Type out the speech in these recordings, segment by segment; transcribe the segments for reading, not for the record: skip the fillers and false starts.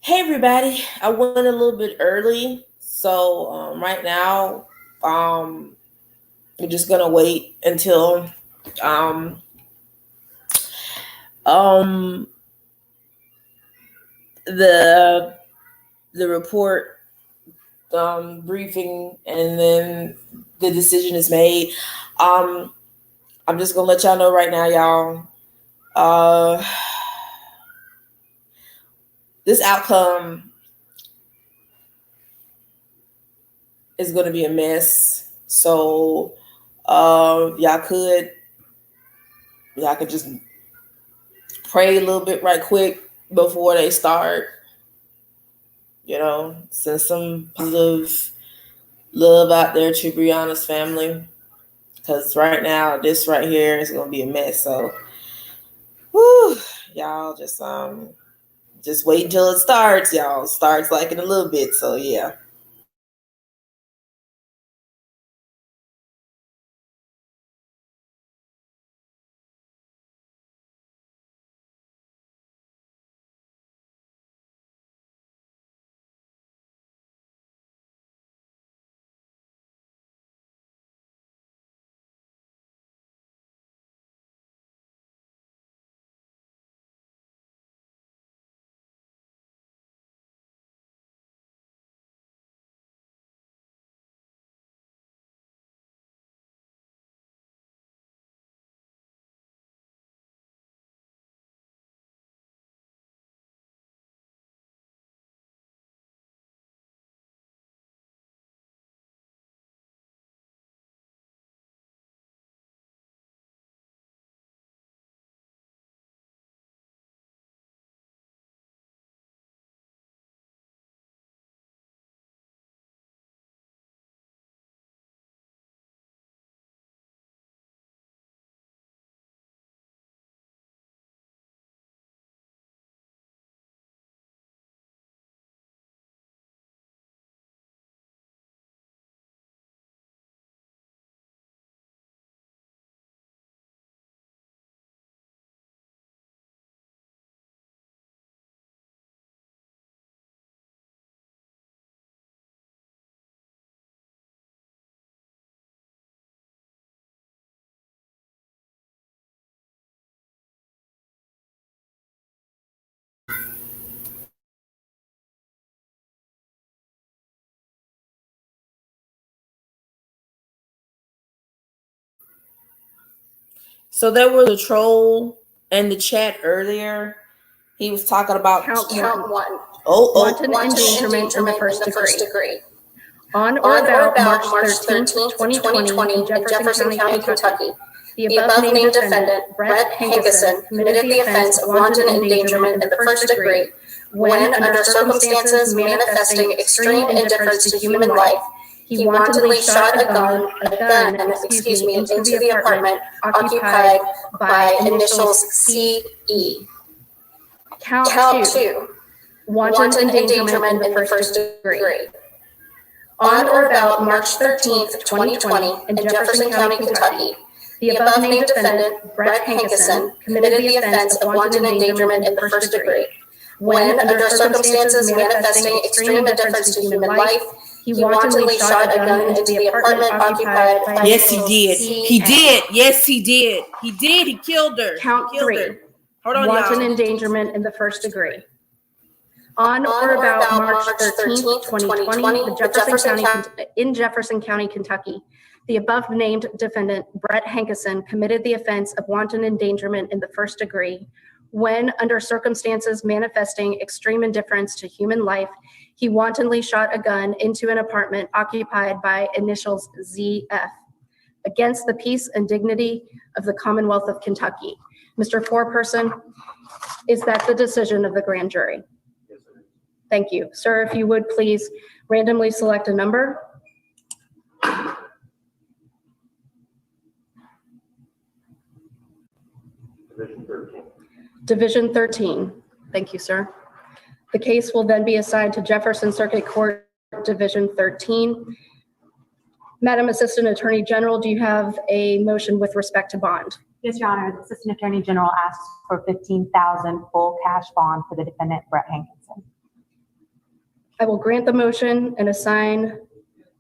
Hey everybody, I went a little bit early, so right now um, we're just gonna wait until um, um, the the report briefing, and then the decision is made. Um, I'm just gonna let y'all know right now, y'all. Uh, this outcome is gonna be a mess. So y'all could just pray a little bit right quick before they start. Send some positive love out there to Breonna's family, because right now this right here is gonna be a mess. So, whew, y'all just wait until it starts. Y'all starts like in a little bit. So yeah. So there was a troll in the chat earlier. He was talking about count one. Wanton endangerment in the first degree. On or about March 13th, 2020, in Jefferson County, Kentucky, the above-named defendant, Brett Hankerson, committed the offense of wanton endangerment in the first degree when, under circumstances manifesting extreme indifference to human life, he wantonly shot a gun, into the apartment occupied by initials CE. Count two. Wanton endangerment in the first degree. On or about March 13th, 2020, in Jefferson County, Kentucky, the above-named defendant, Brett Hankerson, committed the offense of wanton endangerment in the first degree when, under circumstances manifesting extreme indifference to human life, he wantonly shot a gun into the apartment occupied by Yes, he did. He did. Yes, he did. He did. He killed her. Count three. Hold on, wanton endangerment in the first degree. On or about March 13th, 2020, in Jefferson County, Kentucky, the above-named defendant, Brett Hankerson, committed the offense of wanton endangerment in the first degree when, under circumstances manifesting extreme indifference to human life, he wantonly shot a gun into an apartment occupied by initials ZF against the peace and dignity of the Commonwealth of Kentucky. Mr. Foreperson, is that the decision of the grand jury? Thank you. Sir, if you would please randomly select a number. Division 13. Division 13. Thank you, sir. The case will then be assigned to Jefferson Circuit Court, Division 13. Madam Assistant Attorney General, do you have a motion with respect to bond? Yes, Your Honor. The Assistant Attorney General asks for $15,000 full cash bond for the defendant, Brett Hankerson. I will grant the motion and assign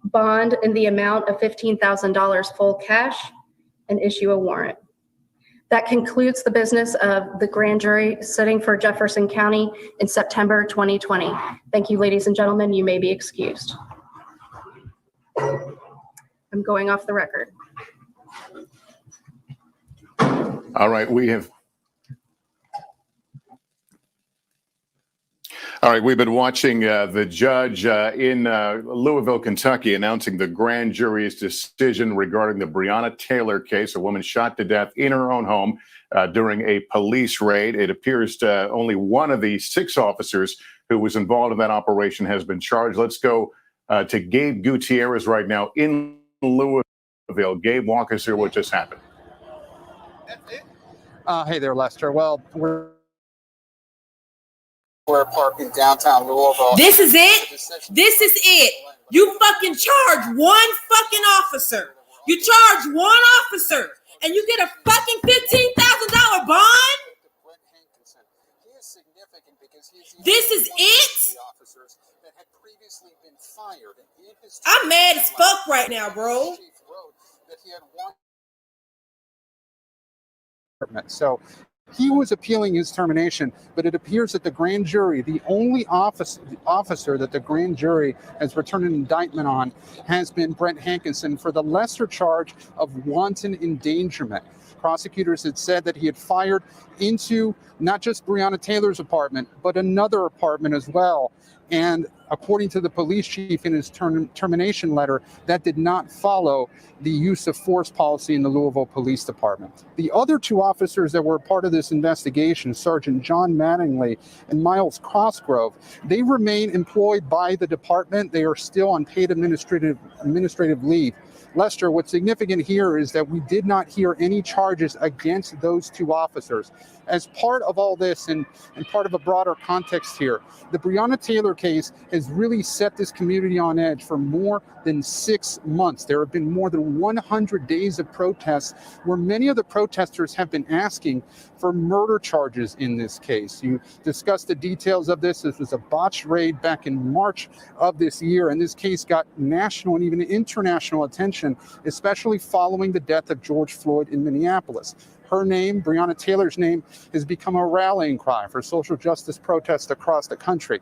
bond in the amount of $15,000 full cash and issue a warrant. That concludes the business of the grand jury sitting for Jefferson County in September 2020. Thank you, ladies and gentlemen. You may be excused. I'm going off the record. All right, we've been watching the judge in Louisville, Kentucky, announcing the grand jury's decision regarding the Breonna Taylor case, a woman shot to death in her own home during a police raid. It appears only one of the 6 officers who was involved in that operation has been charged. Let's go to Gabe Gutierrez right now in Louisville. Gabe, walk us through what just happened. Hey there, Lester. Well, we're parked in downtown Louisville. This is it. This is it. You fucking charge one fucking officer. You charge one officer, and you get a fucking $15,000 bond. This is it. I'm mad as fuck right now, bro. So he was appealing his termination, but it appears that the grand jury, the only officer that the grand jury has returned an indictment on, has been Brent Hankinson for the lesser charge of wanton endangerment. Prosecutors had said that he had fired into not just Breonna Taylor's apartment, but another apartment as well. And according to the police chief in his termination letter, that did not follow the use of force policy in the Louisville Police Department. The other 2 officers that were part of this investigation, Sergeant John Mattingly and Miles Cosgrove, they remain employed by the department. They are still on paid administrative leave. Lester, what's significant here is that we did not hear any charges against those 2 officers. As part of all this and part of a broader context here, the Breonna Taylor case has really set this community on edge for more than 6 months. There have been more than 100 days of protests where many of the protesters have been asking for murder charges in this case. You discussed the details of this. This was a botched raid back in March of this year, and this case got national and even international attention, especially following the death of George Floyd in Minneapolis. Her name, Breonna Taylor's name, has become a rallying cry for social justice protests across the country.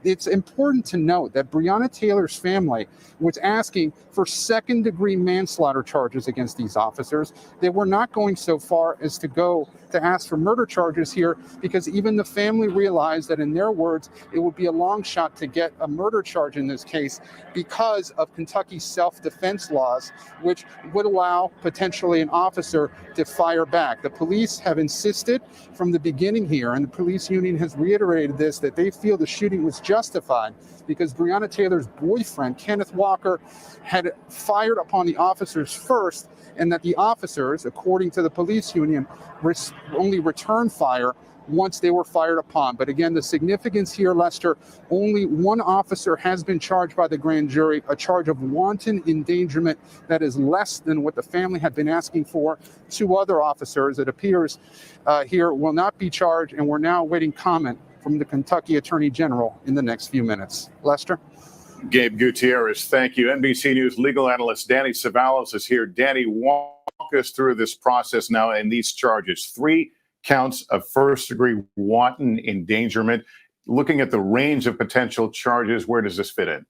It's important to note that Breonna Taylor's family was asking for second-degree manslaughter charges against these officers. They were not going so far as to ask for murder charges here, because even the family realized that, in their words, it would be a long shot to get a murder charge in this case because of Kentucky's self-defense laws, which would allow potentially an officer to fire back. The police have insisted from the beginning here, and the police union has reiterated this, that they feel the shooting was justified because Breonna Taylor's boyfriend, Kenneth Walker, had fired upon the officers first, and that the officers, according to the police union, only returned fire once they were fired upon. But again, the significance here, Lester, only one officer has been charged by the grand jury, a charge of wanton endangerment that is less than what the family had been asking for. 2 other officers, it appears here, will not be charged, and we're now awaiting comment from the Kentucky Attorney General in the next few minutes. Lester? Gabe Gutierrez, thank you. NBC News legal analyst Danny Cevallos is here. Danny, walk us through this process now and these charges. 3 counts of first-degree wanton endangerment. Looking at the range of potential charges, where does this fit in?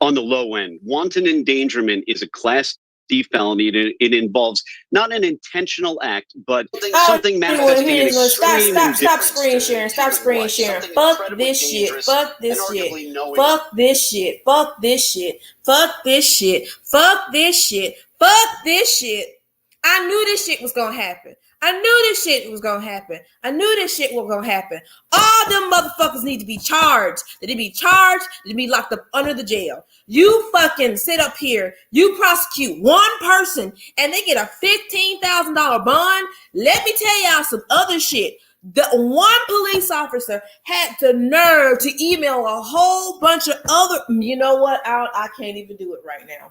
On the low end, wanton endangerment is a Class D felony. It involves not an intentional act, but something manifesting an extreme indifference. Stop screen sharing. Stop screen sharing. Fuck this shit. Fuck this shit. Fuck this shit. Fuck this shit. Fuck this shit. Fuck this shit. Fuck this shit. I knew this shit was gonna happen. I knew this shit was gonna happen. I knew this shit was gonna happen. All them motherfuckers need to be charged. They need to be charged. They need to be locked up under the jail. You fucking sit up here. You prosecute one person and they get a $15,000 bond. Let me tell y'all some other shit. The one police officer had the nerve to email a whole bunch of other. You know what? I can't even do it right now.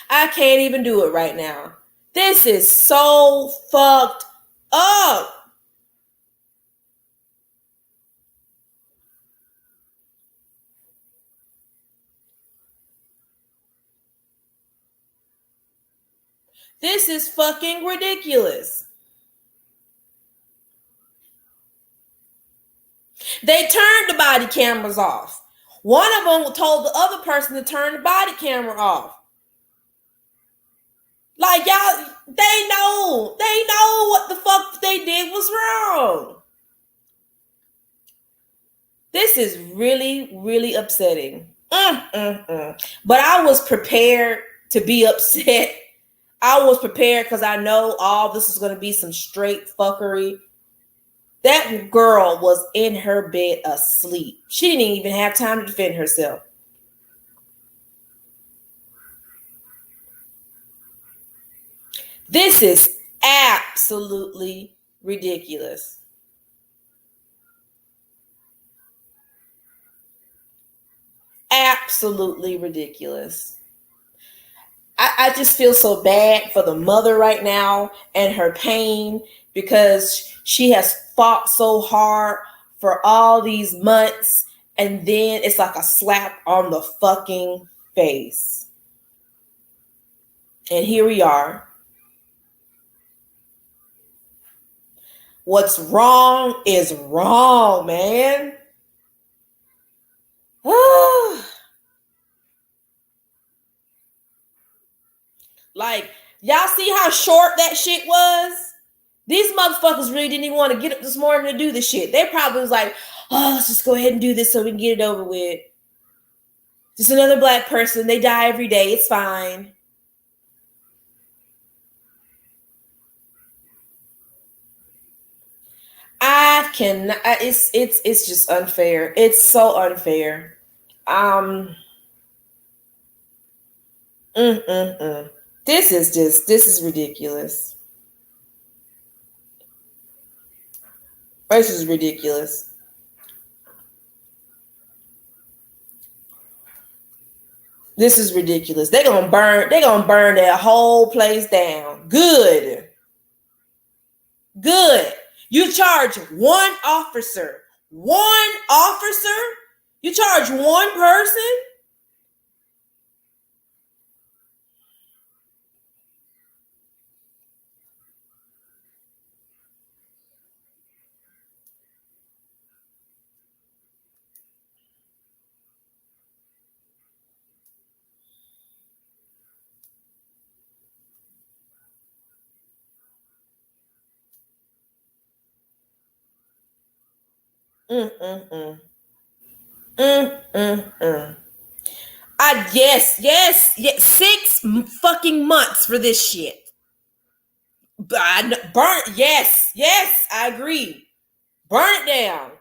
I can't even do it right now. This is so fucked up. This is fucking ridiculous. They turned the body cameras off. One of them told the other person to turn the body camera off. Like, y'all, they know what the fuck they did was wrong. This is really, really upsetting. But I was prepared to be upset. I was prepared because I know all this is going to be some straight fuckery. That girl was in her bed asleep. She didn't even have time to defend herself. This is absolutely ridiculous. Absolutely ridiculous. I just feel so bad for the mother right now and her pain because she has fought so hard for all these months, and then it's like a slap on the fucking face. And here we are. What's wrong is wrong, man. Like, y'all see how short that shit was? These motherfuckers really didn't even want to get up this morning to do this shit. They probably was like, oh, let's just go ahead and do this so we can get it over with. Just another black person. They die every day. It's fine. I cannot. It's just unfair. It's so unfair. This is ridiculous. This is ridiculous. This is ridiculous. They're gonna burn that whole place down. Good. You charge one officer. You charge one person. Yes. 6 fucking months for this shit. Burn. Yes, I agree. Burn it down.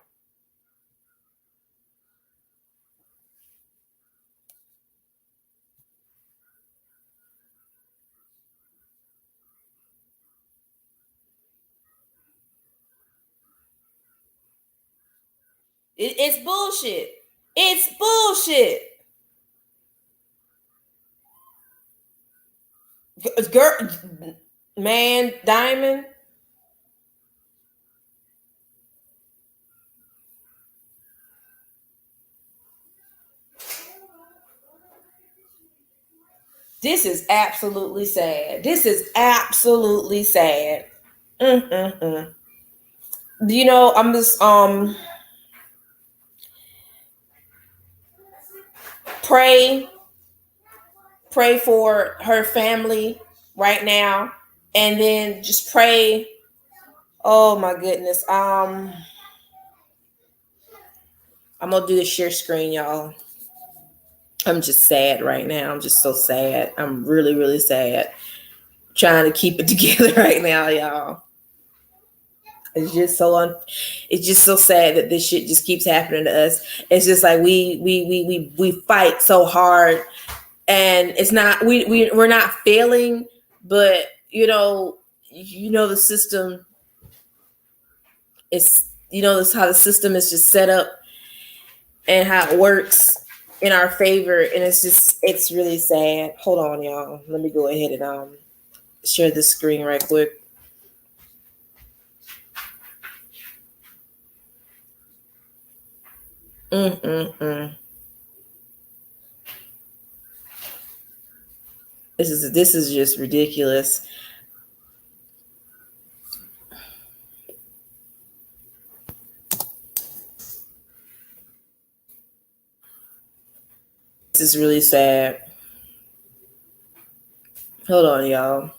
It's bullshit. It's bullshit. Girl, man, Diamond. This is absolutely sad. You know, I'm just pray for her family right now, and then just pray. Oh my goodness. I'm gonna do the share screen, y'all. I'm just sad right now. I'm just so sad. I'm really, really sad. Trying to keep it together right now, y'all. It's just so sad that this shit just keeps happening to us. It's just like we fight so hard, and it's not we're not failing, but you know the system is this how the system is just set up and how it works in our favor, and it's really sad. Hold on, y'all. Let me go ahead and share this screen right quick. This is just ridiculous. This is really sad. Hold on, y'all.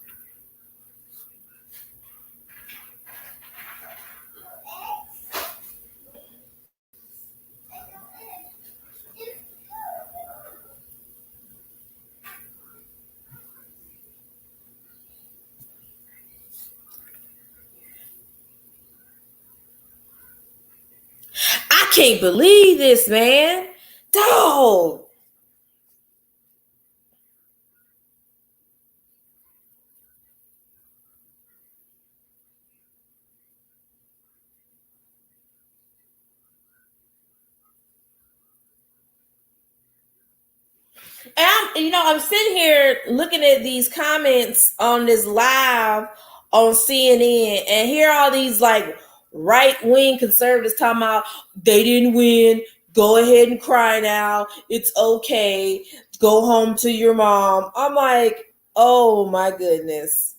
I can't believe this, man. Dog. And I'm sitting here looking at these comments on this live on CNN, and here are all these like right-wing conservatives talking about they didn't win. Go ahead and cry now. It's okay. Go home to your mom. I'm like, oh my goodness.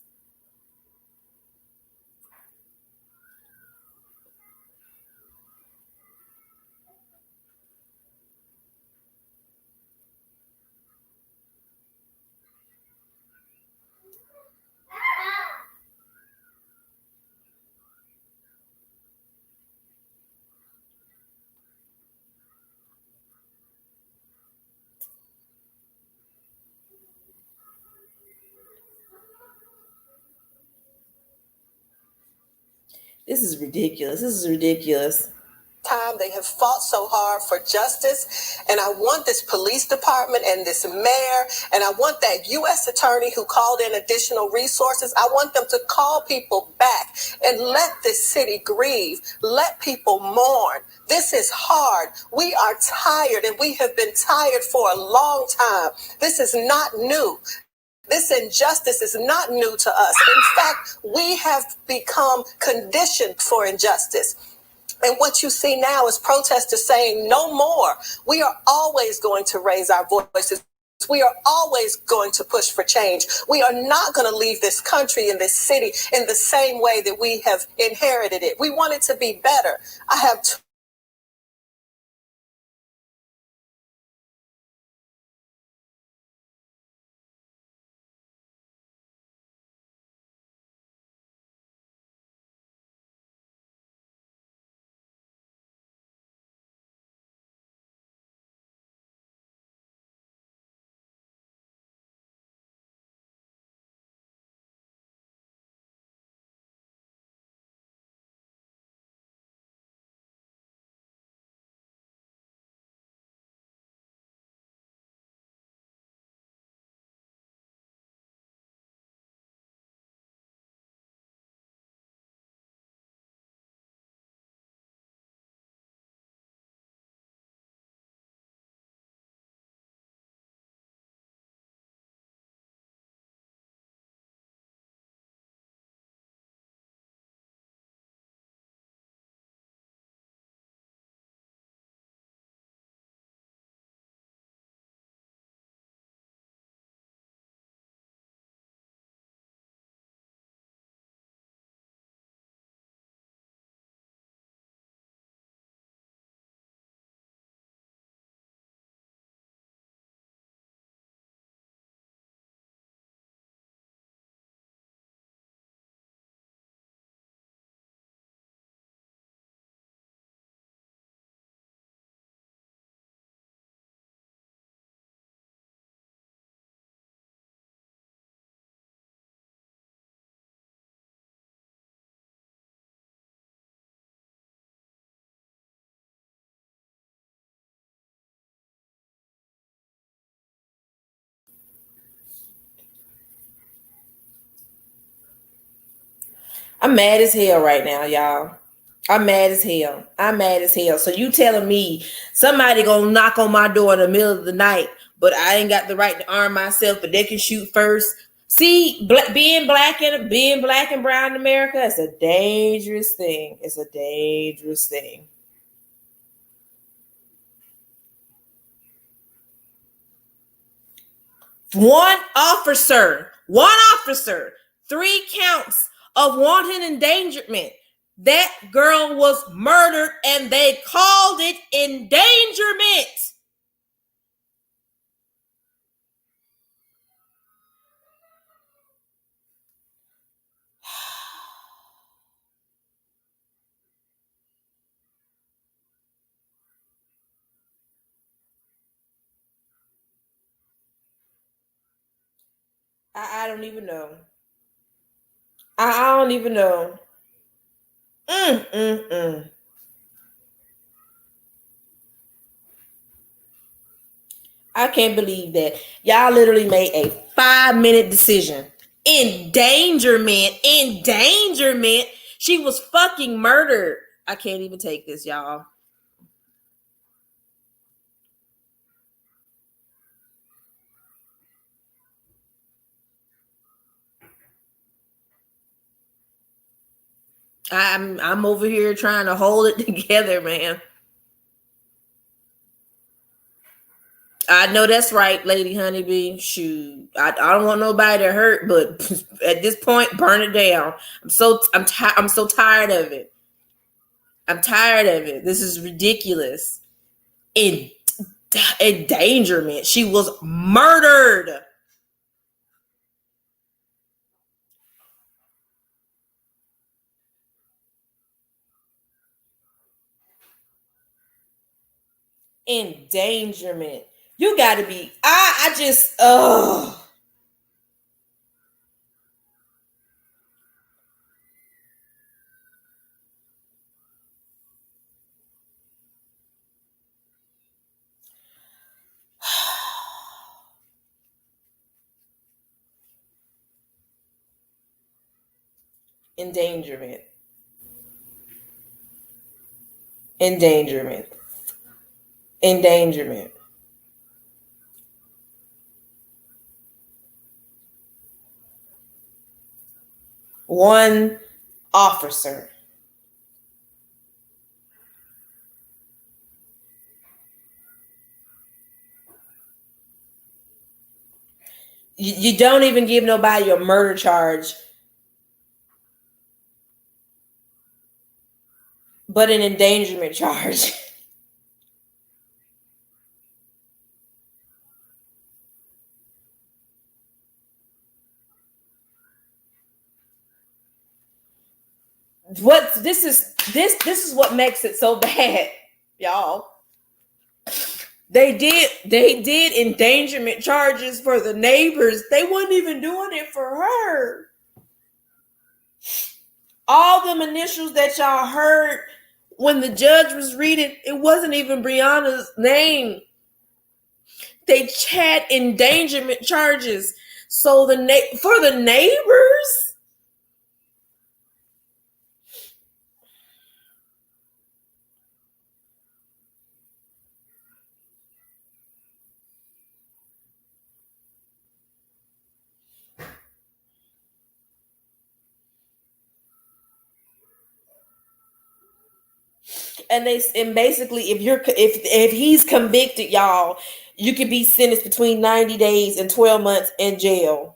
This is ridiculous. This is ridiculous. Time they have fought so hard for justice, and I want this police department and this mayor, and I want that U.S. attorney who called in additional resources. I want them to call people back and let this city grieve. Let people mourn. This is hard. We are tired, and we have been tired for a long time. This is not new. This injustice is not new to us. In fact, we have become conditioned for injustice. And what you see now is protesters saying no more. We are always going to raise our voices. We are always going to push for change. We are not going to leave this country and this city in the same way that we have inherited it. We want it to be better. I have I'm mad as hell right now, y'all. I'm mad as hell. I'm mad as hell. So you telling me somebody gonna knock on my door in the middle of the night, but I ain't got the right to arm myself, but they can shoot first? See, being black and brown in America is a dangerous thing. It's a dangerous thing. One officer, 3 counts of wanton endangerment. That girl was murdered and they called it endangerment. I don't even know. I don't even know. I can't believe that. Y'all literally made a 5-minute decision. Endangerment. She was fucking murdered. I can't even take this, y'all. I'm over here trying to hold it together, man. I know that's right, Lady Honeybee. Shoot, I don't want nobody to hurt, but at this point, burn it down. I'm so tired of it. I'm tired of it. This is ridiculous. Endangerment. She was murdered. Endangerment. You got to be. I just. Endangerment. One officer. You don't even give nobody a murder charge, but an endangerment charge. This is what makes it so bad, y'all. They did endangerment charges for the neighbors. They wasn't even doing it for her. All them initials that y'all heard when the judge was reading, it wasn't even Breonna's name. They had endangerment charges. So for the neighbors. And basically if he's convicted, y'all, you could be sentenced between 90 days and 12 months in jail.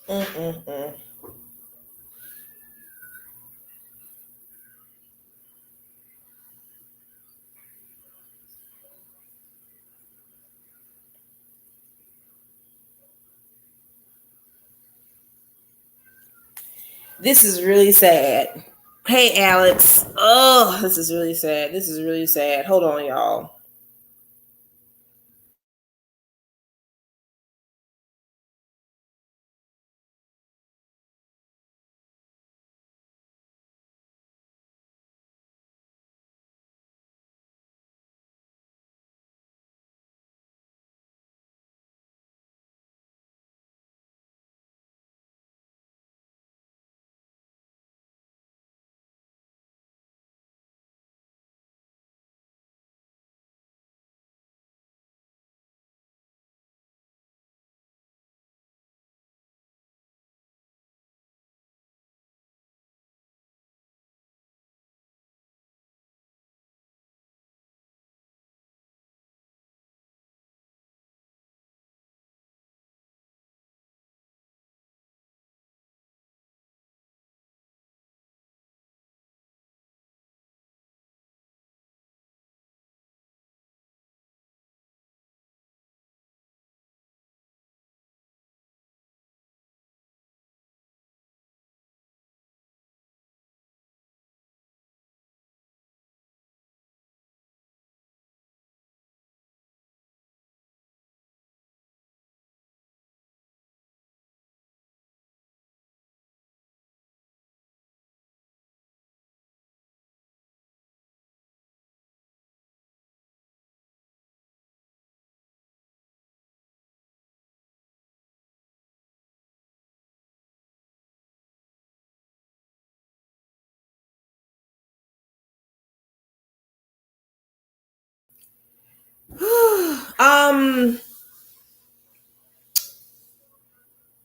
Mm-mm-mm. This is really sad. Hey, Alex. Oh, this is really sad. This is really sad. Hold on, y'all.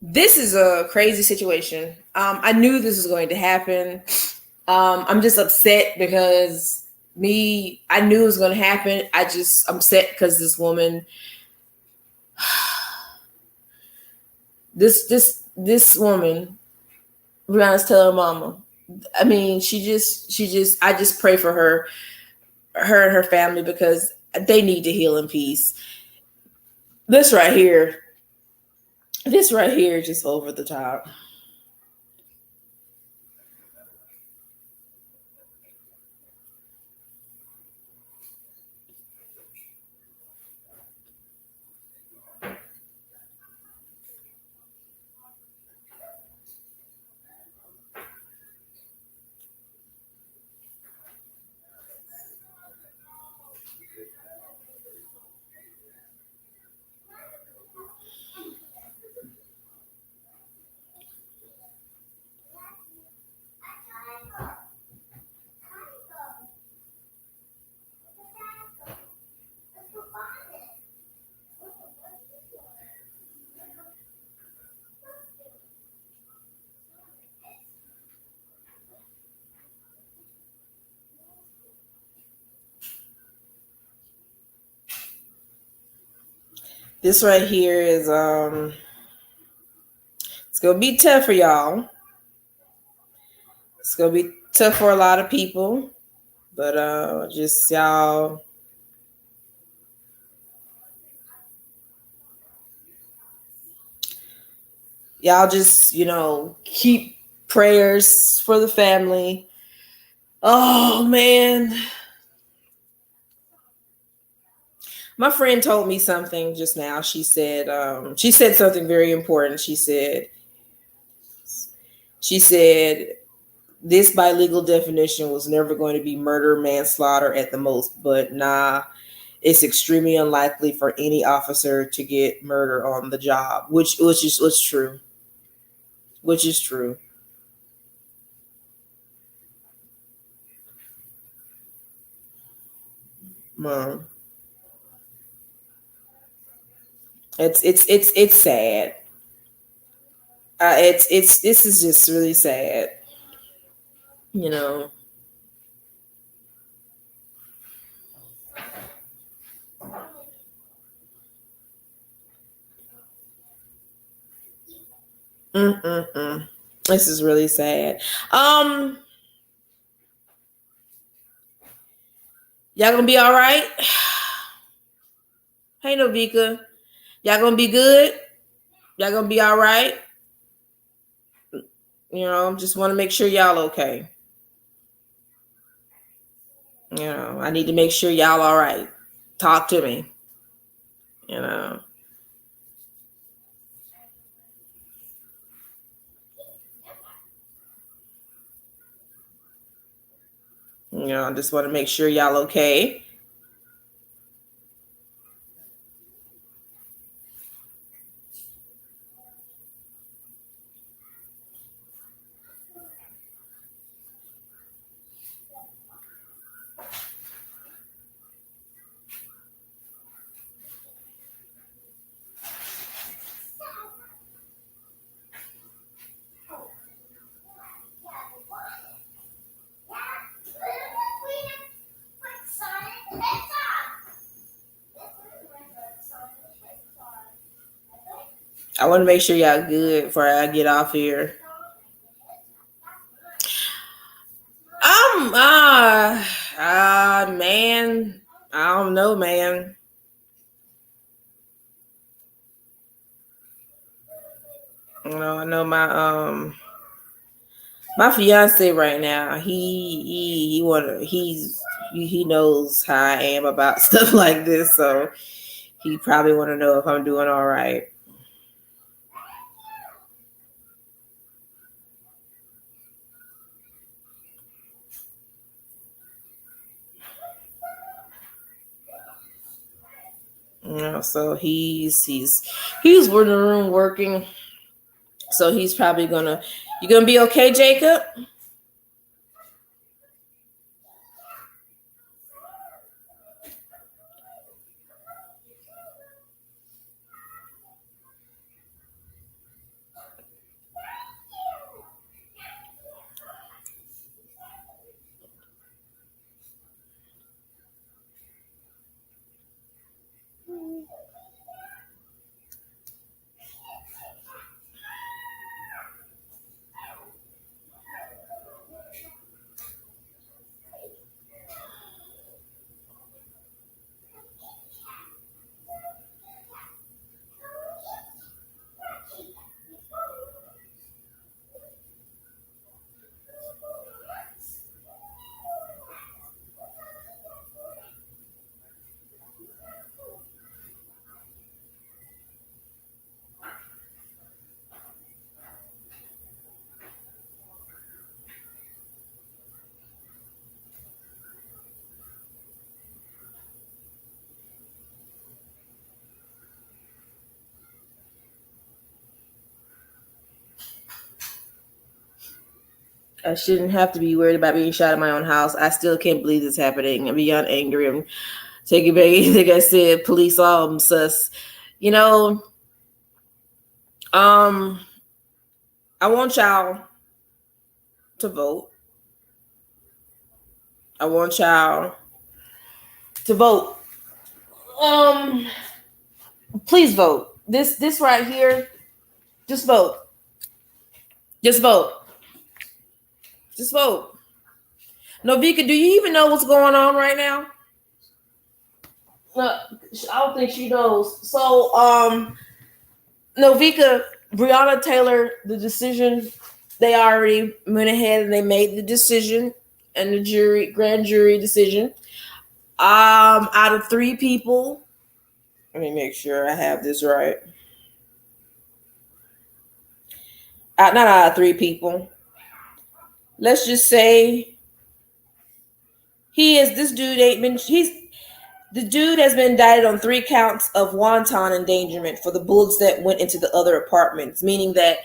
This is a crazy situation. I knew this was going to happen. I'm just upset because I knew it was going to happen. I'm upset because this woman, this woman, Brianna's telling her mama. I mean, I just pray for her and her family because they need to heal in peace. This right here is just over the top. This right here is it's gonna be tough for y'all. It's gonna be tough for a lot of people, but just y'all just keep prayers for the family. Oh man, my friend told me something just now. She said something very important. She said this by legal definition was never going to be murder, manslaughter at the most, but nah, it's extremely unlikely for any officer to get murder on the job, which is true. Which is true. Mom. It's sad. This is just really sad. You know. This is really sad. Y'all gonna be all right? Hey, Novika. Y'all gonna be good? Y'all gonna be all right? You know, just want to make sure y'all okay. You know, I need to make sure y'all all right. Talk to me. You know. You know, I just want to make sure y'all okay. I want to make sure y'all good before I get off here. Man, I don't know, man. You know, I know my fiance right now. He knows how I am about stuff like this, so he probably want to know if I'm doing all right. You know, so he's in the room working. So he's probably you gonna be okay, Jacob? I shouldn't have to be worried about being shot in my own house. I still can't believe this happening. I'm beyond angry. I'm taking back anything I said. Police all sus. You know, I want y'all to vote. I want y'all to vote. Please vote. This right here. Just vote. Just vote. Just vote. Novika, do you even know what's going on right now? I don't think she knows. So, Novika, Breonna Taylor, the decision, they already went ahead and they made the decision, and the grand jury decision. Out of 3 people, let me make sure I have this right. Not out of 3 people. Let's just say the dude has been indicted on 3 counts of wanton endangerment for the bullets that went into the other apartments, meaning that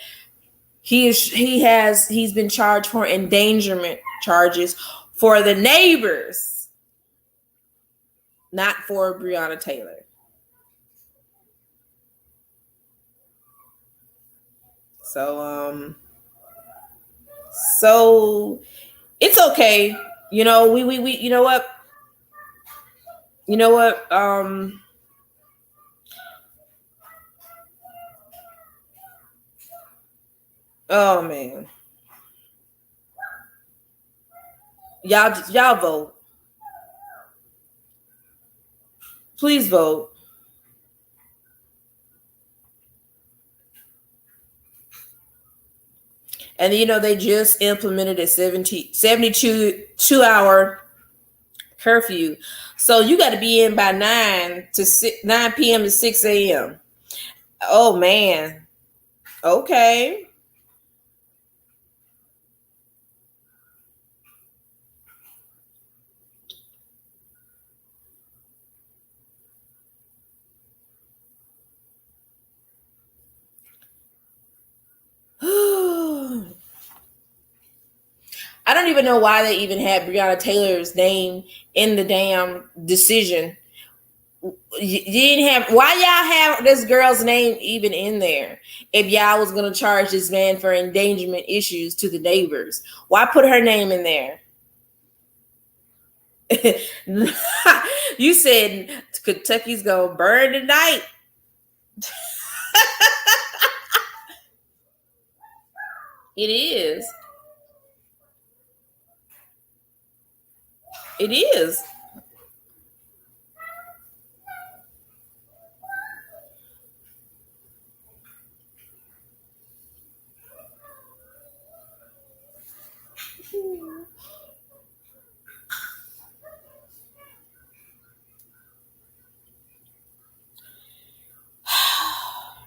he's been charged for endangerment charges for the neighbors, not for Breonna Taylor. So it's okay. You know, we you know what? You know what? Oh man. Y'all vote. Please vote. And they just implemented a 72-hour curfew. So you got to be in by 9 p.m. to 6 a.m. Oh man. Okay. I don't even know why they even had Breonna Taylor's name in the damn decision. You didn't have, why y'all have this girl's name even in there if y'all was going to charge this man for endangerment issues to the neighbors? Why put her name in there? You said Kentucky's gonna burn tonight. It is. It is.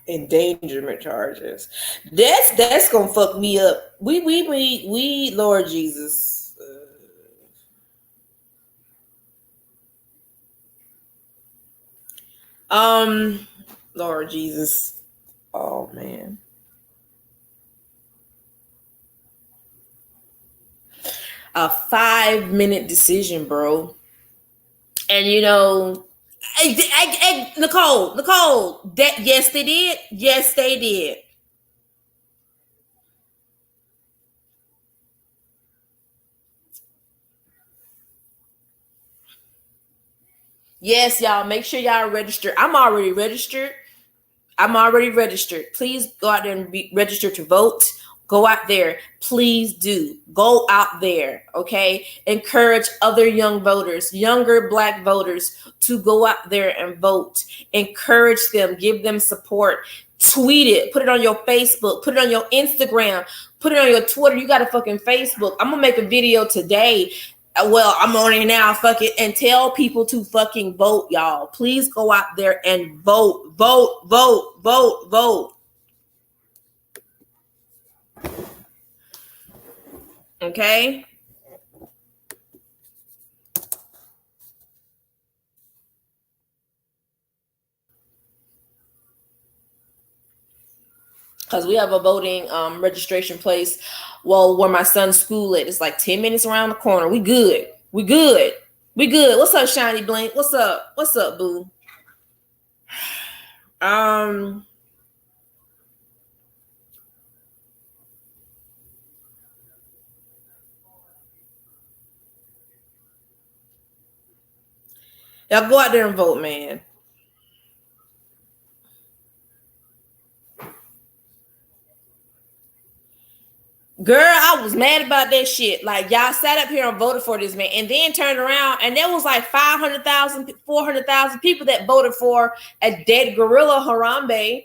Endangerment charges. That's gonna fuck me up. We Lord Jesus. Lord Jesus. Oh man. A 5-minute decision, bro. And Nicole, that yes they did. Yes, they did. Yes, y'all, make sure y'all register. I'm already registered. Please go out there and be registered to vote. Go out there. Please do. Go out there, okay? Encourage other young voters, younger Black voters to go out there and vote. Encourage them. Give them support. Tweet it. Put it on your Facebook. Put it on your Instagram. Put it on your Twitter. You got a fucking Facebook. I'm going to make a video today. Well, I'm on it now. Fuck it. And tell people to fucking vote, y'all. Please go out there and vote. Vote, vote, vote, vote. Okay? Because we have a voting registration place. Well, where my son's school is. It's like 10 minutes around the corner. We good. We good. We good. What's up, Shiny Blink? What's up? What's up, boo? Y'all go out there and vote, man. Girl, I was mad about that shit. Like, y'all sat up here and voted for this man and then turned around and there was like 500,000, 400,000 people that voted for a dead gorilla Harambe.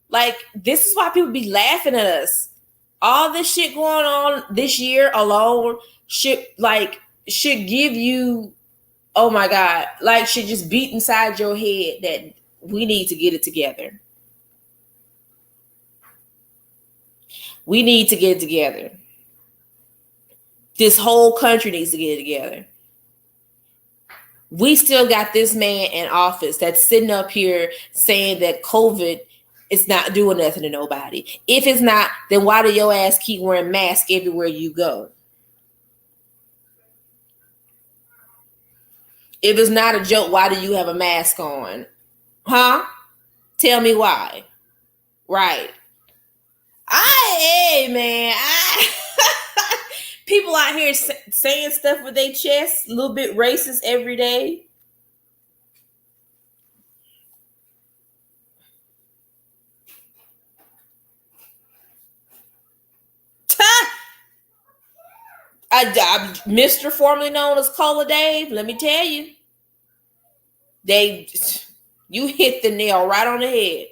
Like, this is why people be laughing at us. All this shit going on this year alone should give you, oh my God, like should just beat inside your head that we need to get it together. We need to get it together. This whole country needs to get it together. We still got this man in office that's sitting up here saying that COVID is not doing nothing to nobody. If it's not, then why do your ass keep wearing masks everywhere you go? If it's not a joke, why do you have a mask on? Huh? Tell me why. Right. Hey, man. People out here saying stuff with their chest, a little bit racist every day. Mr. formerly known as Cola Dave, let me tell you, you hit the nail right on the head.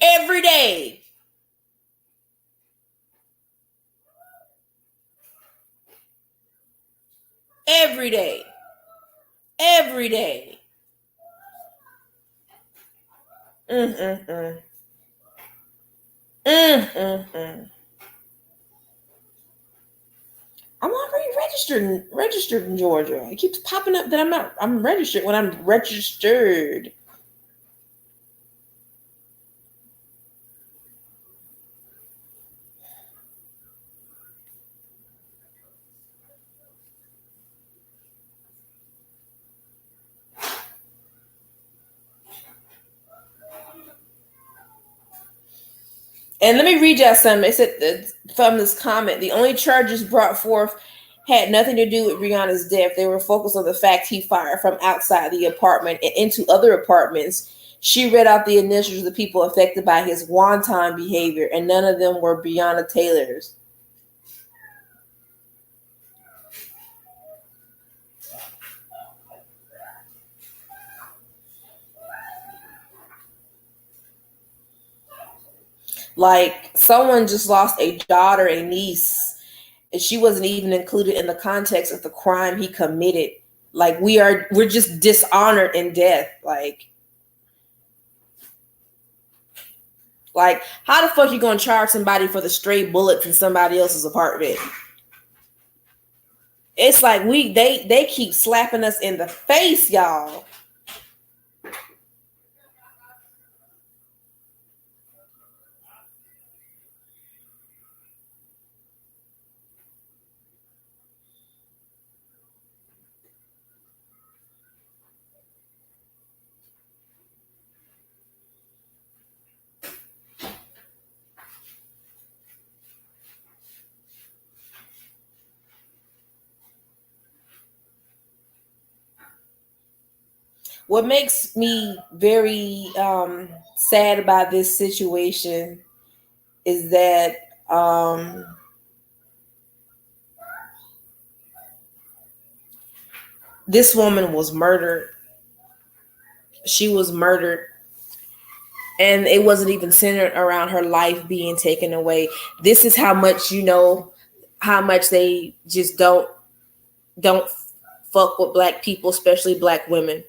Every day. Every day. Every day. Mm-mm-mm. Mm-mm-mm. I'm already registered in Georgia. It keeps popping up that I'm registered when I'm registered. And let me read y'all something. It said from this comment, the only charges brought forth had nothing to do with Breonna's death. They were focused on the fact he fired from outside the apartment and into other apartments. She read out the initials of the people affected by his wanton behavior, and none of them were Breonna Taylor's. Like, someone just lost a daughter, a niece, and she wasn't even included in the context of the crime he committed. Like, we're just dishonored in death. Like how the fuck you gonna charge somebody for the stray bullets in somebody else's apartment? It's like they keep slapping us in the face, y'all. What makes me very sad about this situation is that this woman was murdered. She was murdered, and it wasn't even centered around her life being taken away. This is how much how much they just don't fuck with black people, especially black women.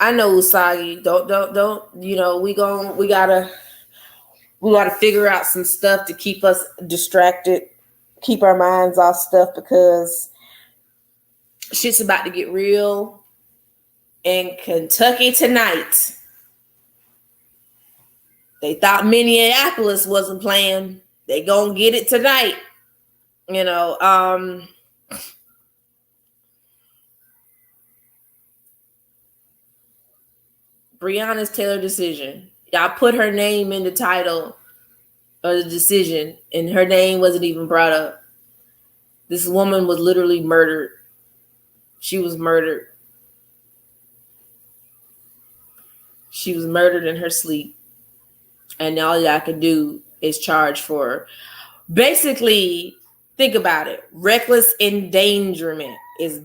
I know, Usagi. Don't. We gotta figure out some stuff to keep us distracted, keep our minds off stuff, because shit's about to get real in Kentucky tonight. They thought Minneapolis wasn't playing. They gonna get it tonight. Breonna's Taylor decision. Y'all put her name in the title of the decision, and her name wasn't even brought up. This woman was literally murdered. She was murdered. She was murdered in her sleep. And all y'all can do is charge for, basically, think about it. Reckless endangerment is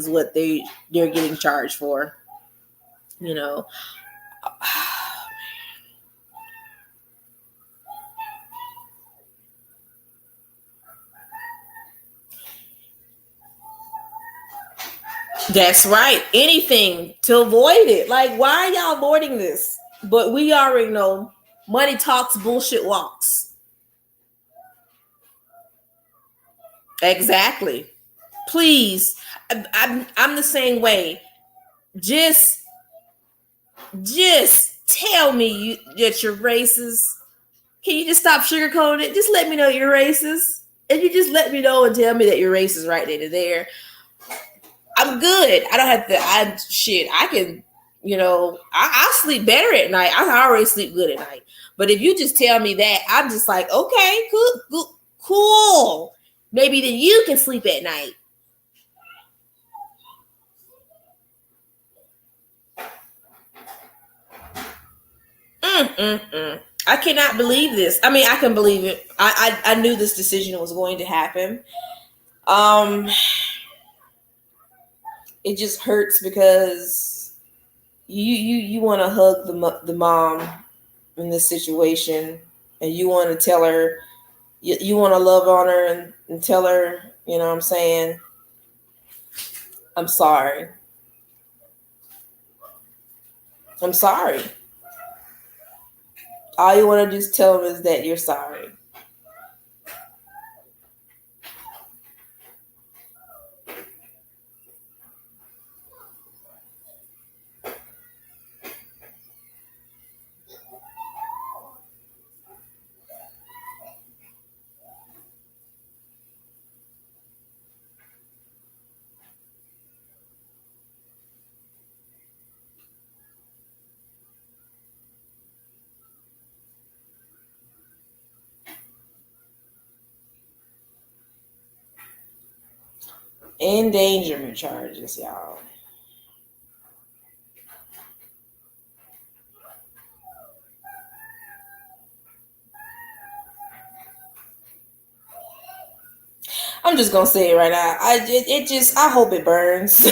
what they're getting charged for. That's right. Anything to avoid it. Like, why are y'all avoiding this? But we already know money talks, bullshit walks. Exactly. Please, I'm the same way. Just tell me that you're racist. Can you just stop sugarcoating it? Just let me know you're racist. If you just let me know and tell me that you're racist right then and there, I'm good. I don't have to. I can, I sleep better at night. I already sleep good at night. But if you just tell me that, I'm just like, okay, cool. Maybe then you can sleep at night. I cannot believe this. I mean, I can believe it. I knew this decision was going to happen. It just hurts because you want to hug the mom in this situation, and you want to tell her, you want to love on her and tell her, you know what I'm saying, I'm sorry. I'm sorry. All you want to do is tell them is that you're sorry. Endangerment charges, y'all. I'm just gonna say it right now. I hope it burns.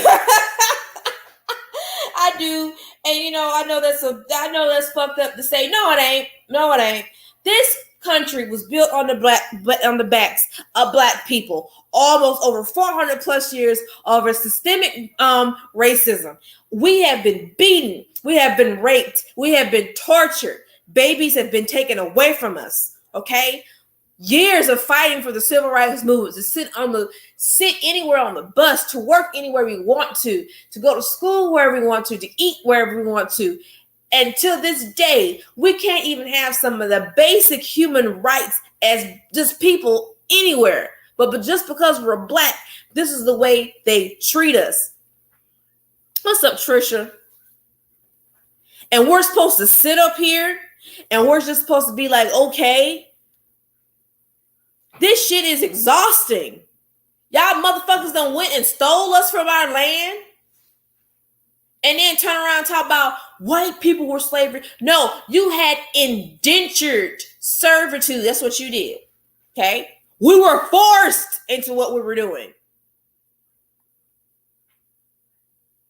I do, and I know that's fucked up to say. No, it ain't. No, it ain't. This country was built on the backs of Black people. Almost over 400 plus years of a systemic racism. We have been beaten. We have been raped. We have been tortured. Babies have been taken away from us. Okay. Years of fighting for the civil rights movement, to sit anywhere on the bus, to work anywhere we want to go to school wherever we want to eat wherever we want to. And till this day, we can't even have some of the basic human rights as just people anywhere. But just because we're Black, this is the way they treat us. What's up, Trisha? And we're supposed to sit up here and we're just supposed to be like, okay. This shit is exhausting. Y'all motherfuckers done went and stole us from our land. And then turn around and talk about white people were slavery. No, you had indentured servitude. That's what you did. Okay? We were forced into what we were doing.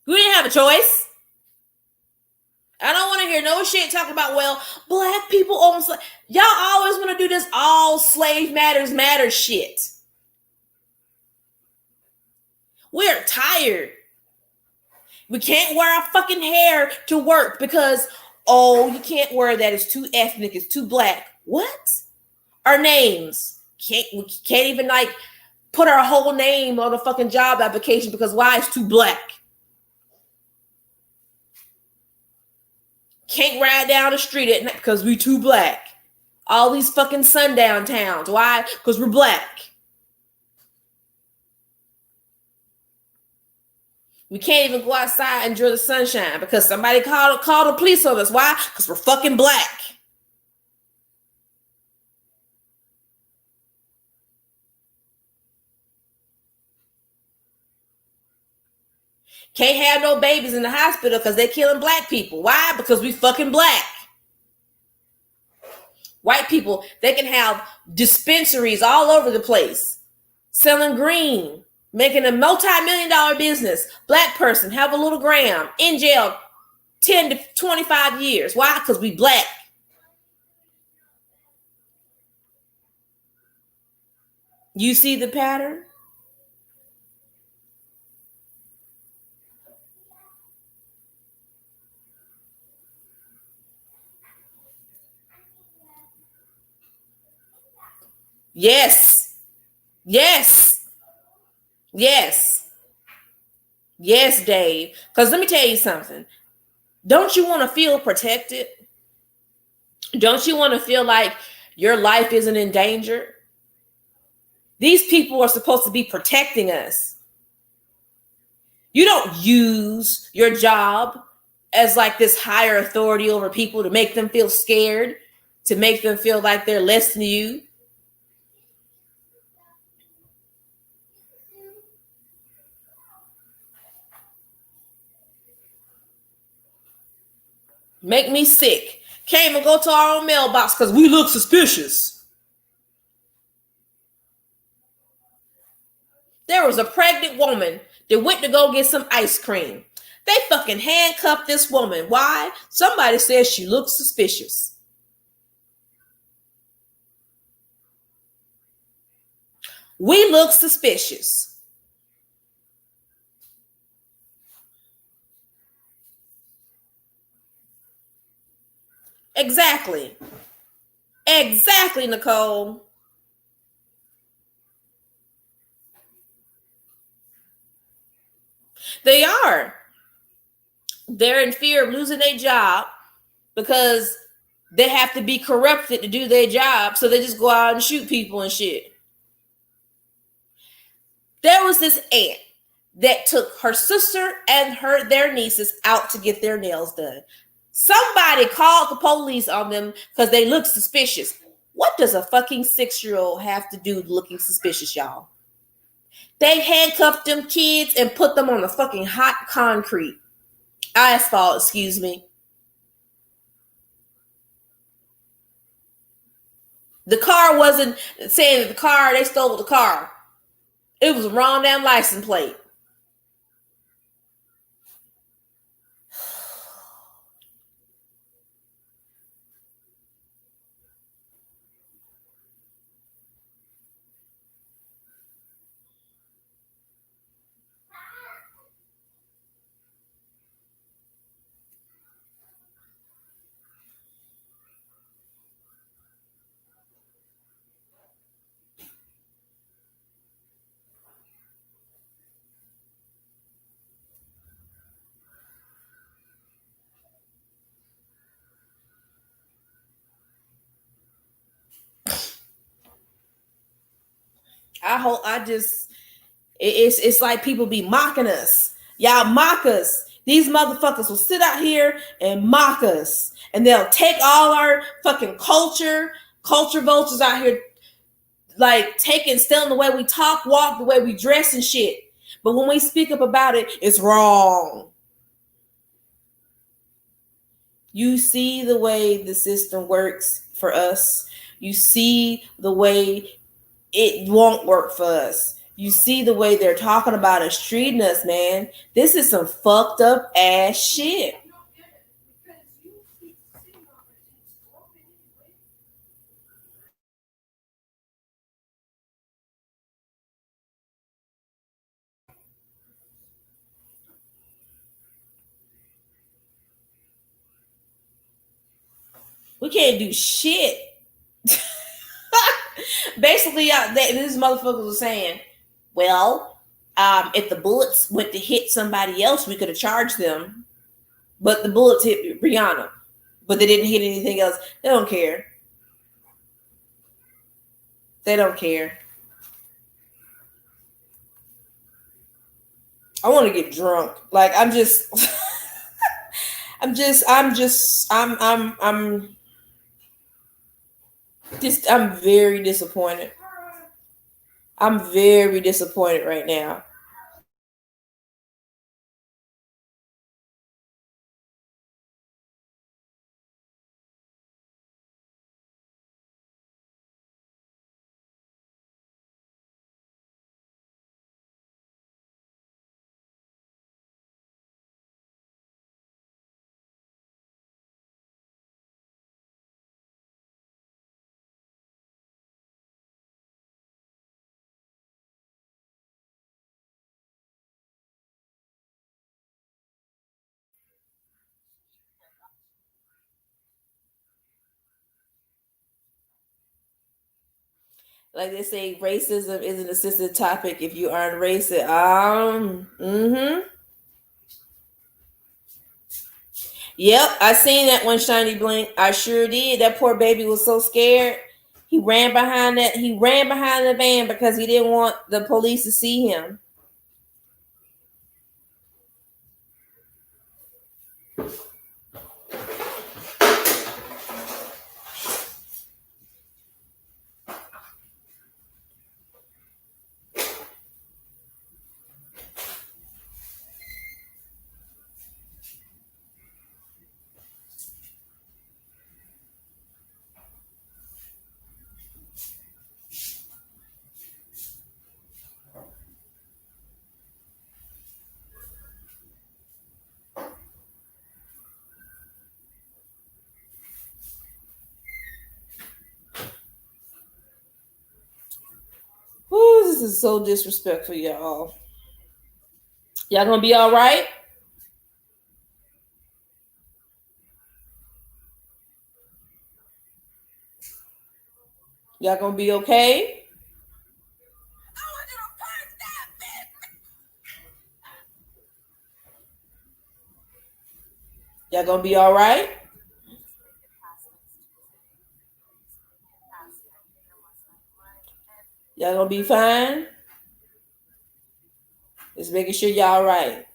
We didn't have a choice. I don't want to hear no shit talking about, well, Black people own slaves. Y'all always want to do this all slave matter shit. We're tired. We can't wear our fucking hair to work because, you can't wear that. It's too ethnic. It's too Black. What? Our names. We can't even put our whole name on a fucking job application because why? It's too Black. Can't ride down the street at night because we too Black. All these fucking sundown towns. Why? Because we're Black. We can't even go outside and enjoy the sunshine because somebody called the police on us. Why? Because we're fucking Black. Can't have no babies in the hospital because they're killing Black people. Why? Because we fucking Black. White people, they can have dispensaries all over the place, selling green, making a multi-million-dollar business. Black person, have a little gram, in jail 10 to 25 years. Why? Because we Black. You see the pattern? Yes. Yes. Yes. Yes, Dave. Because let me tell you something. Don't you want to feel protected? Don't you want to feel like your life isn't in danger? These people are supposed to be protecting us. You don't use your job as like this higher authority over people to make them feel scared, to make them feel like they're less than you. Make me sick. Can't even go to our own mailbox because we look suspicious. There was a pregnant woman that went to go get some ice cream. They fucking handcuffed this woman. Why? Somebody says she looks suspicious. We look suspicious. Exactly. Exactly, Nicole. They are. They're in fear of losing their job because they have to be corrupted to do their job, so they just go out and shoot people and shit. There was this aunt that took her sister and their nieces out to get their nails done. Somebody called the police on them because they look suspicious. What does a fucking 6-year-old have to do looking suspicious, y'all? They handcuffed them kids and put them on the fucking hot concrete. Asphalt, excuse me. The car wasn't saying that the car, they stole the car. It was a wrong damn license plate. It's like people be mocking us. Y'all mock us. These motherfuckers will sit out here and mock us. And they'll take all our fucking culture vultures out here, like taking, stealing the way we talk, walk, the way we dress and shit. But when we speak up about it, it's wrong. You see the way the system works for us. You see the way it won't work for us. You see the way they're talking about us, treating us, man. This is some fucked up ass shit. We can't do shit. Basically, these motherfuckers were saying, well, if the bullets went to hit somebody else, we could have charged them. But the bullets hit Breonna. But they didn't hit anything else. They don't care. They don't care. I want to get drunk. Like, I'm very disappointed. I'm very disappointed right now. Like they say, racism is an assisted topic if you aren't racist. Yep, I seen that one, Shiny Blink. I sure did. That poor baby was so scared. He ran behind the van because he didn't want the police to see him. Ooh, this is so disrespectful, y'all. Y'all gonna be all right? Y'all gonna be okay? Y'all gonna be all right? Y'all gonna be fine? Just making sure y'all all right.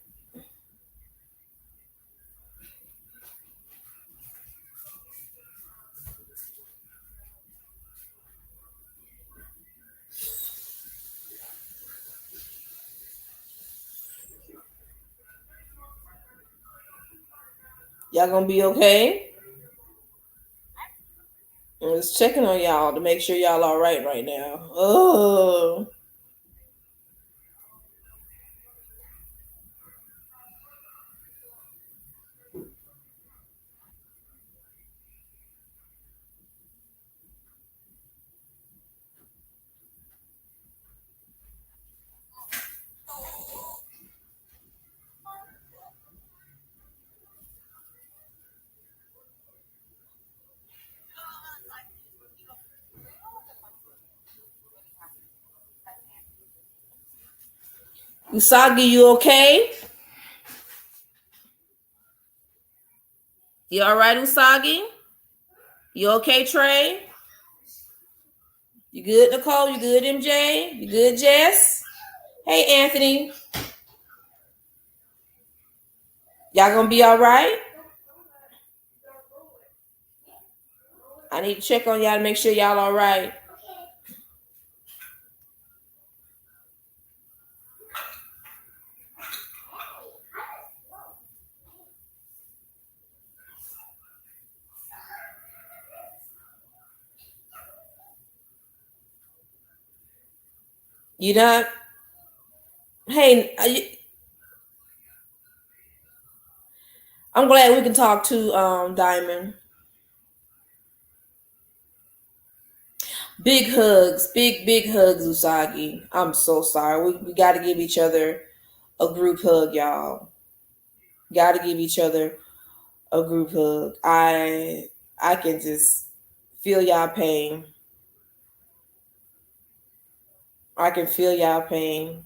Y'all gonna be okay? I'm just checking on y'all to make sure y'all all right now. Oh. Usagi, you okay? You all right, Usagi? You okay, Trey? You good, Nicole? You good, MJ? You good, Jess? Hey, Anthony. Y'all gonna be all right? I need to check on y'all to make sure y'all all right. You not? Hey, I'm glad we can talk to Diamond. Big hugs, big hugs, Usagi. I'm so sorry. We got to give each other a group hug, y'all. Got to give each other a group hug. I can just feel y'all pain. I can feel y'all pain.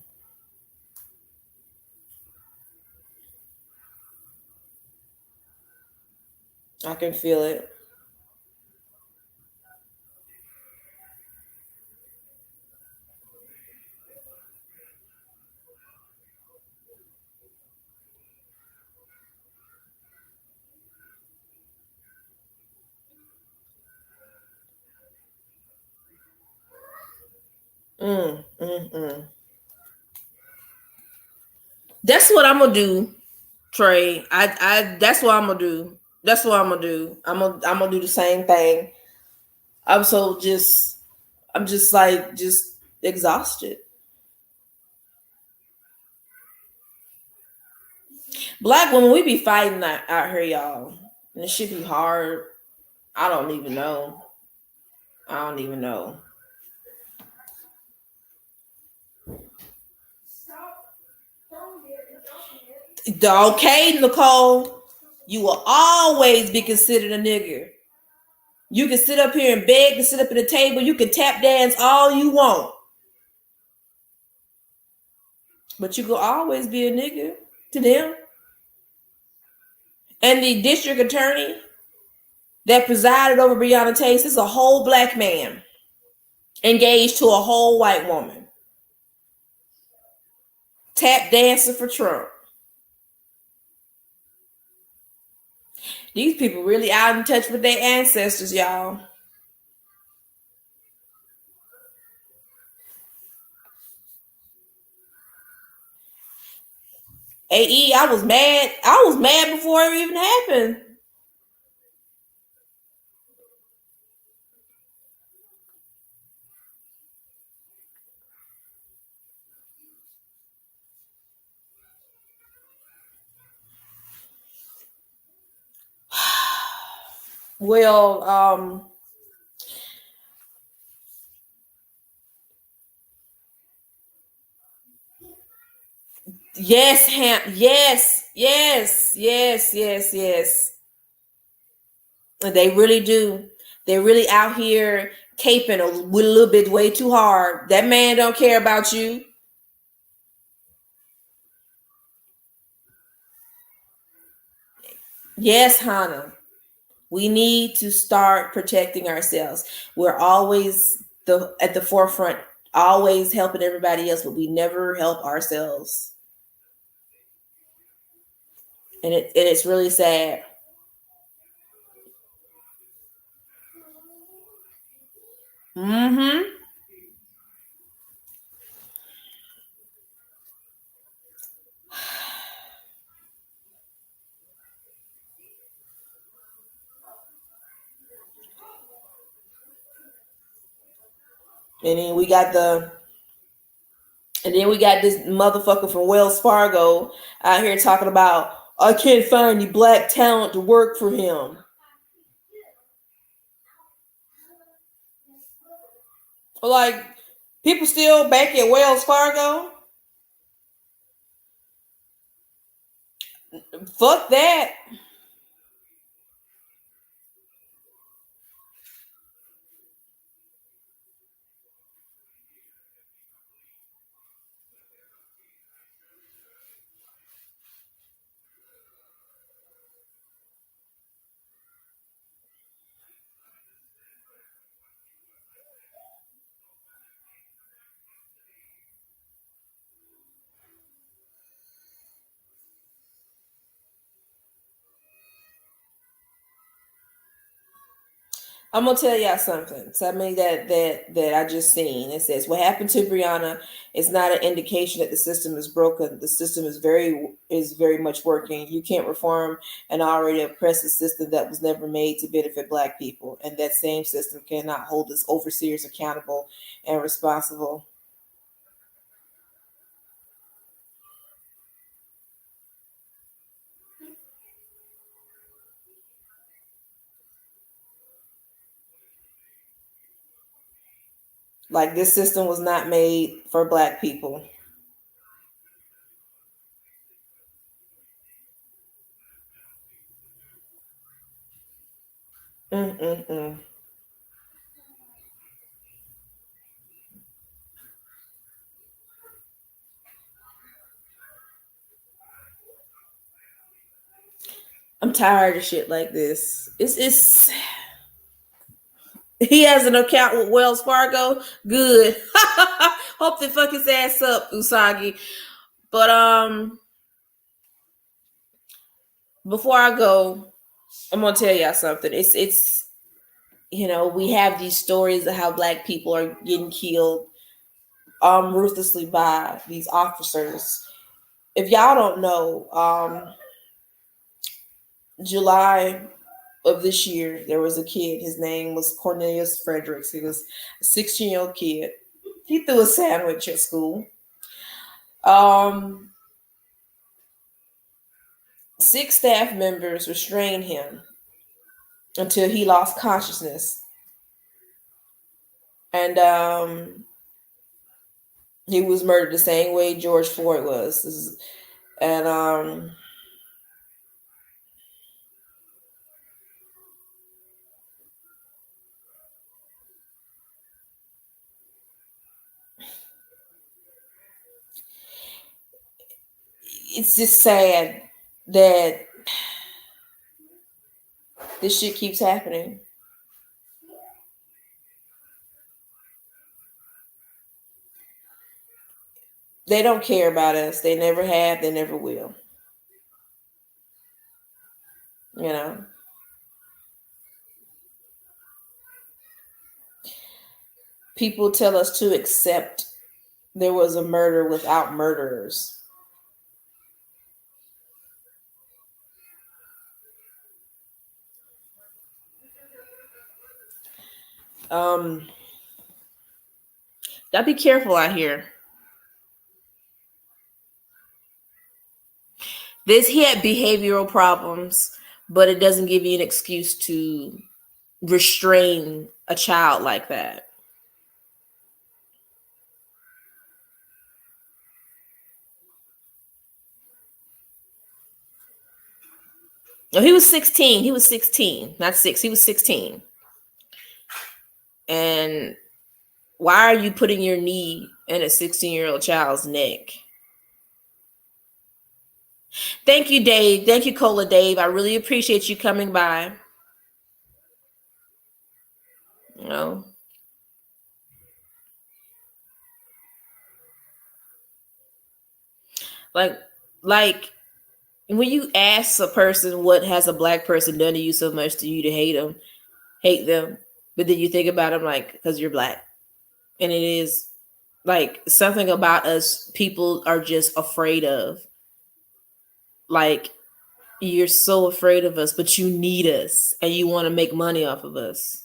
I can feel it. That's what I'm gonna do, Trey. I that's what I'm gonna do. That's what I'm gonna do. I'm gonna do the same thing. I'm just like exhausted. Black women, we be fighting out here, y'all. And it should be hard. I don't even know. Okay, Nicole, you will always be considered a nigger. You can sit up here and beg to sit up at the table. You can tap dance all you want. But you will always be a nigger to them. And the district attorney that presided over Breonna Taylor is a whole black man engaged to a whole white woman. Tap dancing for Trump. These people really out in touch with their ancestors, y'all. AE, I was mad. I was mad before it even happened. Well, yes, yes. They really do. They're really out here caping a little bit way too hard. That man don't care about you. Yes, Hannah. We need to start protecting ourselves. We're always at the forefront, always helping everybody else, but we never help ourselves. And it's really sad. Mm-hmm. And then we got this motherfucker from Wells Fargo out here talking about, I can't find any black talent to work for him. Like, people still bank at Wells Fargo? Fuck that. I'm gonna tell y'all something. Something that I just seen. It says what happened to Breonna is not an indication that the system is broken. The system is very much working. You can't reform an already oppressive system that was never made to benefit Black people, and that same system cannot hold its overseers accountable and responsible. Like, this system was not made for Black people. Mm-mm-mm. I'm tired of shit like this. It's he has an account with Wells Fargo. Good. Hope they fuck his ass up, Usagi. But before I go, I'm gonna tell y'all something. It's we have these stories of how Black people are getting killed ruthlessly by these officers. If y'all don't know, July of this year, there was a kid. His name was Cornelius Fredericks. He was a 16-year-old kid. He threw a sandwich at school. 6 staff members restrained him until he lost consciousness. And he was murdered the same way George Floyd was. And it's just sad that this shit keeps happening. They don't care about us. They never have. They never will. You know. people tell us to accept there was a murder without murderers. Gotta be careful out here. He had behavioral problems, but it doesn't give you an excuse to restrain a child like that. No, he was 16. He was 16, not 6. He was 16. And why are you putting your knee in a 16-year-old child's neck? Thank you, Dave. Thank you, Cola Dave. I really appreciate you coming by. You know, like when you ask a person what has a black person done to you so much to you to hate them, but then you think about them like because you're black, and it is like something about us people are just afraid of. Like you're so afraid of us, but you need us and you want to make money off of us.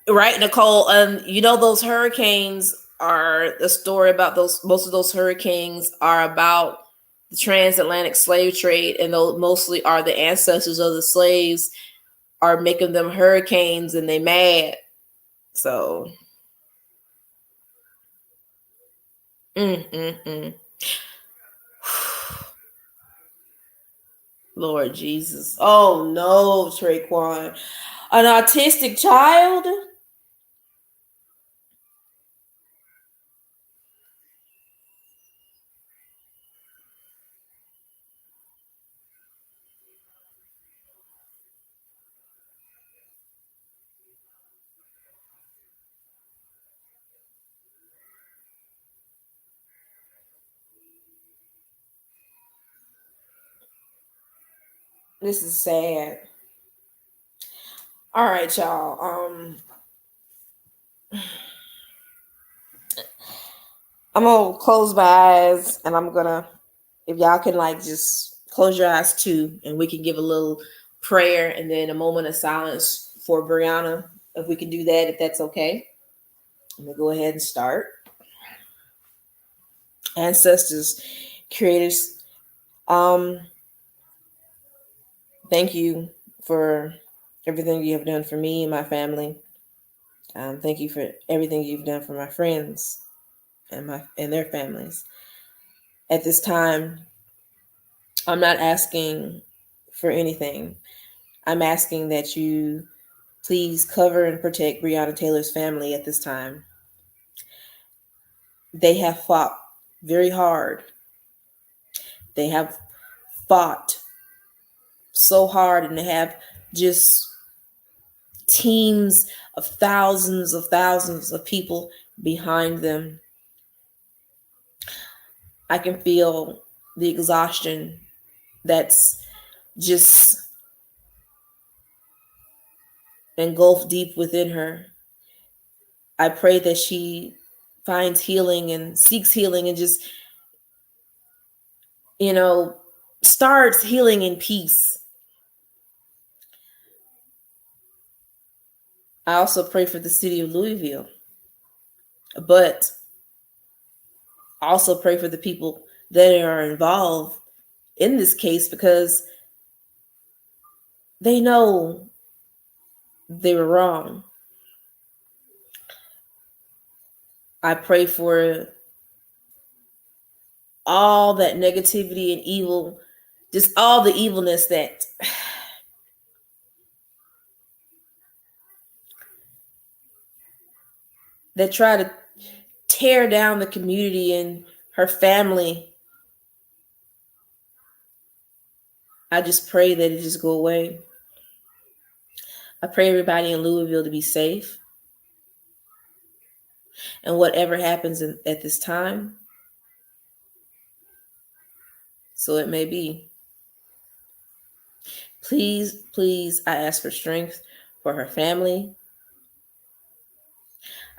Right, Nicole? You know those hurricanes are the story about those. Most of those hurricanes are about the transatlantic slave trade, and those mostly are the ancestors of the slaves are making them hurricanes, and they mad. So, Lord Jesus! Oh no, Traquan, an autistic child. This is sad. All right, y'all. I'm gonna close my eyes and I'm gonna, if y'all can like just close your eyes too, and we can give a little prayer and then a moment of silence for Breonna, if we can do that, if that's okay. I'm gonna go ahead and start. Ancestors, creators, thank you for everything you have done for me and my family. Thank you for everything you've done for my friends and their families. At this time, I'm not asking for anything. I'm asking that you please cover and protect Breonna Taylor's family at this time. They have fought very hard. They have fought so hard, and they have just teams of thousands of people behind them. I can feel the exhaustion that's just engulfed deep within her. I pray that she finds healing and seeks healing and just, starts healing in peace. I also pray for the city of Louisville, but I also pray for the people that are involved in this case because they know they were wrong. I pray for all that negativity and evil, just all the evilness that try to tear down the community and her family. I just pray that it just go away. I pray everybody in Louisville to be safe. And whatever happens at this time, so it may be. Please, please, I ask for strength for her family.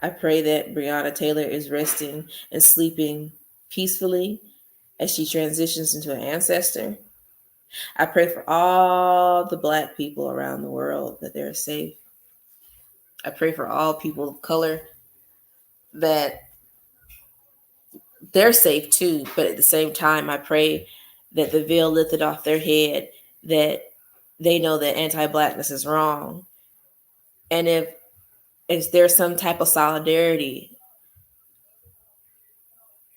I pray that Breonna Taylor is resting and sleeping peacefully as she transitions into an ancestor. I pray for all the Black people around the world that they're safe. I pray for all people of color that they're safe too, but at the same time, I pray that the veil lifted off their head, that they know that anti-Blackness is wrong. And if there's some type of solidarity,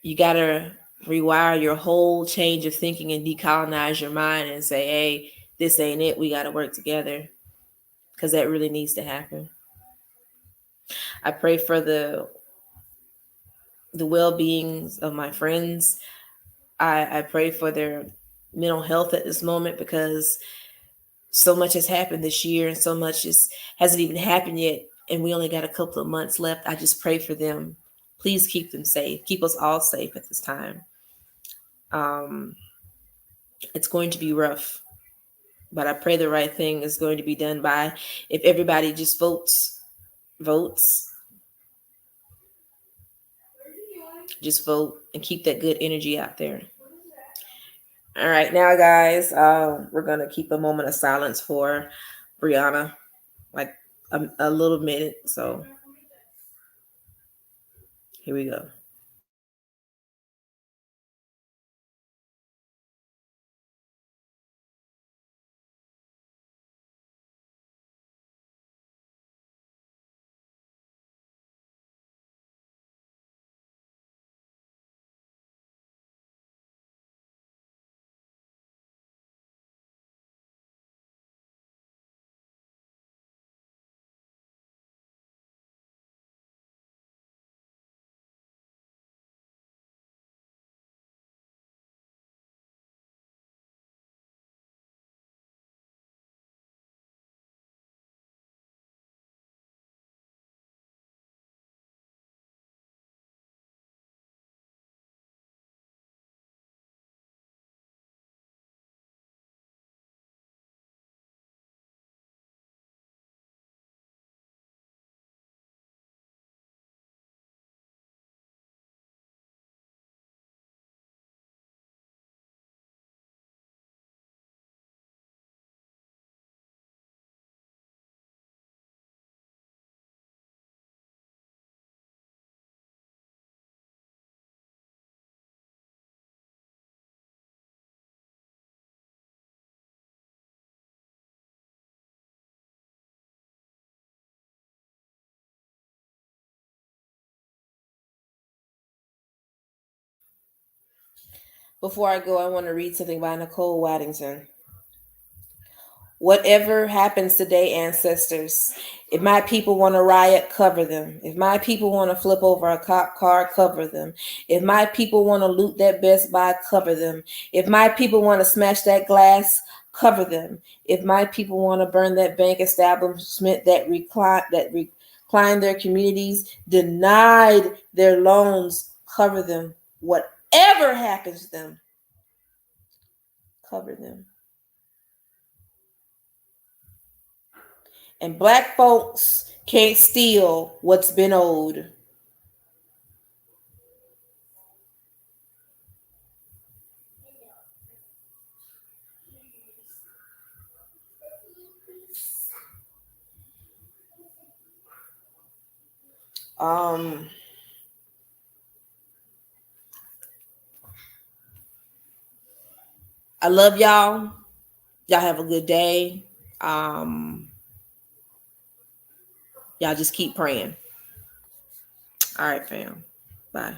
you got to rewire your whole change of thinking and decolonize your mind and say, hey, this ain't it. We got to work together, because that really needs to happen. I pray for the well-being of my friends. I pray for their mental health at this moment, because so much has happened this year and so much hasn't even happened yet, and we only got a couple of months left. I just pray for them. Please keep them safe. Keep us all safe at this time. It's going to be rough, but I pray the right thing is going to be done by, if everybody just votes, just vote and keep that good energy out there. All right, now guys, we're going to keep a moment of silence for Breonna, like a little minute. So here we go. Before I go, I want to read something by Nicole Waddington. Whatever happens today, ancestors, if my people want to riot, cover them. If my people want to flip over a cop car, cover them. If my people want to loot that Best Buy, cover them. If my people want to smash that glass, cover them. If my people want to burn that bank establishment that reclined their communities, denied their loans, cover them. Whatever happens to them, cover them. And Black folks can't steal what's been owed. I love y'all. Y'all have a good day. Y'all just keep praying. All right, fam. Bye.